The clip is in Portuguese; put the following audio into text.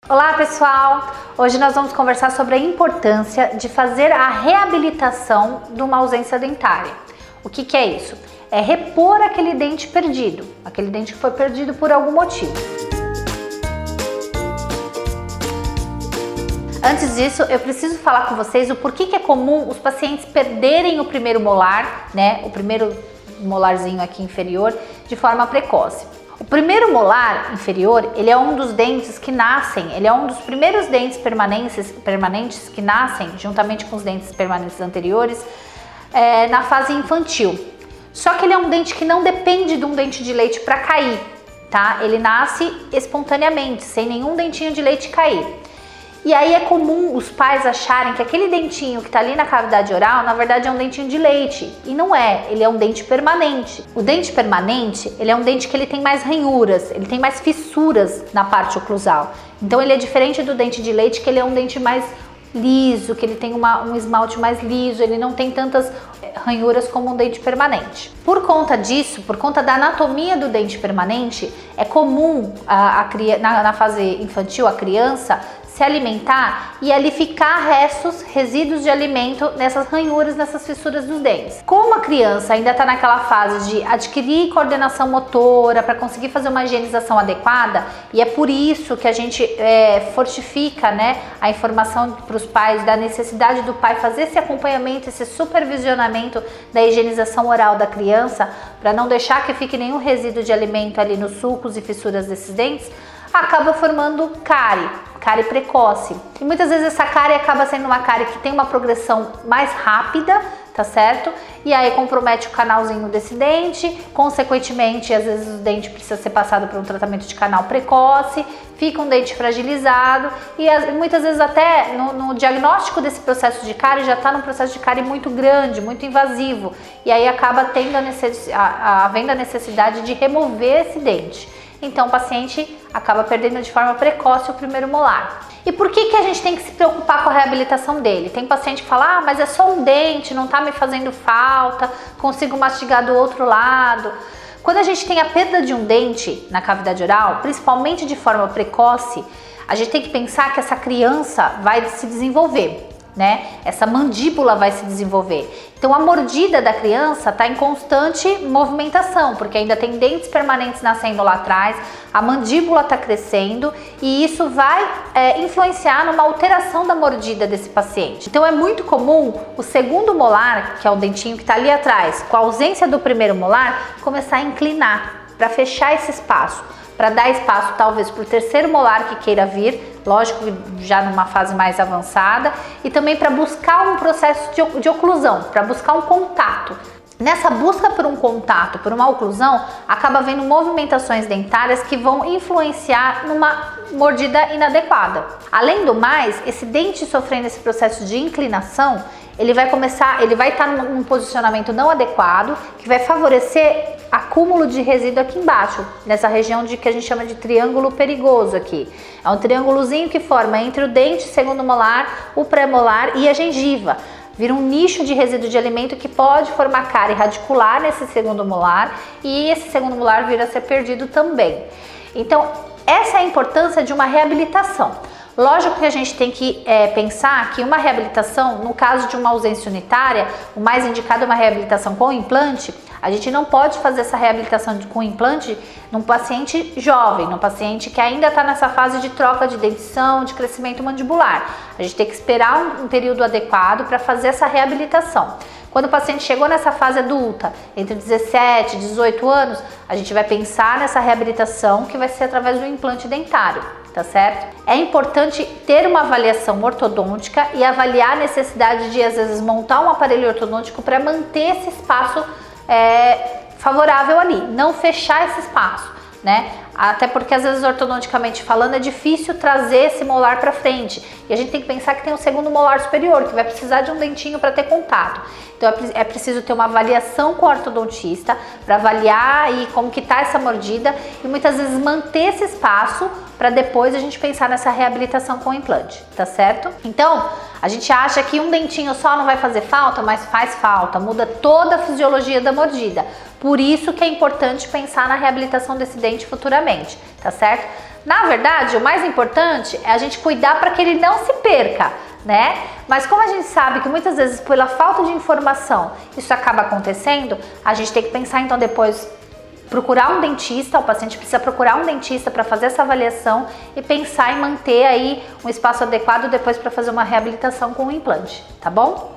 Olá pessoal! Hoje nós vamos conversar sobre a importância de fazer a reabilitação de uma ausência dentária. O que é isso? É repor aquele dente perdido, aquele dente que foi perdido por algum motivo. Antes disso, eu preciso falar com vocês o porquê que é comum os pacientes perderem o primeiro molar, né? O primeiro molarzinho aqui inferior, de forma precoce. O primeiro molar inferior, ele é um dos dentes que nascem, ele é um dos primeiros dentes permanentes que nascem, juntamente com os dentes permanentes anteriores, na fase infantil. Só que ele é um dente que não depende de um dente de leite para cair, tá? Ele nasce espontaneamente, sem nenhum dentinho de leite cair. E aí é comum os pais acharem que aquele dentinho que está ali na cavidade oral, na verdade é um dentinho de leite. E não é, ele é um dente permanente. O dente permanente, ele é um dente que ele tem mais ranhuras, ele tem mais fissuras na parte oclusal. Então ele é diferente do dente de leite, que ele é um dente mais liso, que ele tem um esmalte mais liso, ele não tem tantas ranhuras como um dente permanente. Por conta disso, por conta da anatomia do dente permanente, é comum na fase infantil a criança se alimentar e ali ficar resíduos de alimento nessas ranhuras, nessas fissuras dos dentes. Como a criança ainda está naquela fase de adquirir coordenação motora para conseguir fazer uma higienização adequada, e é por isso que a gente fortifica, né, a informação para os pais da necessidade do pai fazer esse acompanhamento, esse supervisionamento da higienização oral da criança, para não deixar que fique nenhum resíduo de alimento ali nos sulcos e fissuras desses dentes, acaba formando cárie precoce. E muitas vezes essa cárie acaba sendo uma cárie que tem uma progressão mais rápida, tá certo? E aí compromete o canalzinho desse dente, consequentemente, às vezes o dente precisa ser passado por um tratamento de canal precoce, fica um dente fragilizado e muitas vezes até no diagnóstico desse processo de cárie já está num processo de cárie muito grande, muito invasivo, e aí acaba havendo a necessidade de remover esse dente. Então o paciente acaba perdendo de forma precoce o primeiro molar. E por que a gente tem que se preocupar com a reabilitação dele? Tem paciente que fala, mas é só um dente, não tá me fazendo falta, consigo mastigar do outro lado. Quando a gente tem a perda de um dente na cavidade oral, principalmente de forma precoce, a gente tem que pensar que essa criança vai se desenvolver, né? Essa mandíbula vai se desenvolver. Então a mordida da criança está em constante movimentação, porque ainda tem dentes permanentes nascendo lá atrás, a mandíbula está crescendo e isso vai influenciar numa alteração da mordida desse paciente. Então é muito comum o segundo molar, que é o dentinho que está ali atrás, com a ausência do primeiro molar, começar a inclinar para fechar esse espaço, para dar espaço talvez para o terceiro molar que queira vir, lógico já numa fase mais avançada, e também para buscar um processo de oclusão, para buscar um contato. Nessa busca por um contato, por uma oclusão, acaba havendo movimentações dentárias que vão influenciar numa mordida inadequada. Além do mais, esse dente sofrendo esse processo de inclinação, ele vai estar num posicionamento não adequado, que vai favorecer acúmulo de resíduo aqui embaixo, nessa região que a gente chama de triângulo perigoso aqui. É um triângulozinho que forma entre o dente segundo molar, o pré-molar e a gengiva. Vira um nicho de resíduo de alimento que pode formar cárie radicular nesse segundo molar e esse segundo molar vir a ser perdido também. Então, essa é a importância de uma reabilitação. Lógico que a gente tem que pensar que uma reabilitação, no caso de uma ausência unitária, o mais indicado é uma reabilitação com implante. A gente não pode fazer essa reabilitação com implante num paciente jovem, num paciente que ainda está nessa fase de troca de dentição, de crescimento mandibular. A gente tem que esperar um período adequado para fazer essa reabilitação. Quando o paciente chegou nessa fase adulta, entre 17 e 18 anos, a gente vai pensar nessa reabilitação que vai ser através do implante dentário, tá certo? É importante ter uma avaliação ortodôntica e avaliar a necessidade de, às vezes, montar um aparelho ortodôntico para manter esse espaço favorável ali, não fechar esse espaço, né? Até porque às vezes ortodonticamente falando é difícil trazer esse molar para frente e a gente tem que pensar que tem um segundo molar superior que vai precisar de um dentinho para ter contato. Então é preciso ter uma avaliação com o ortodontista para avaliar aí como que tá essa mordida e muitas vezes manter esse espaço para depois a gente pensar nessa reabilitação com o implante, tá certo? Então a gente acha que um dentinho só não vai fazer falta, mas faz falta, muda toda a fisiologia da mordida. Por isso que é importante pensar na reabilitação desse dente futuramente, tá certo? Na verdade, o mais importante é a gente cuidar para que ele não se perca, né? Mas como a gente sabe que muitas vezes pela falta de informação isso acaba acontecendo, a gente tem que pensar então depois procurar um dentista, o paciente precisa procurar um dentista para fazer essa avaliação e pensar em manter aí um espaço adequado depois para fazer uma reabilitação com o implante, tá bom?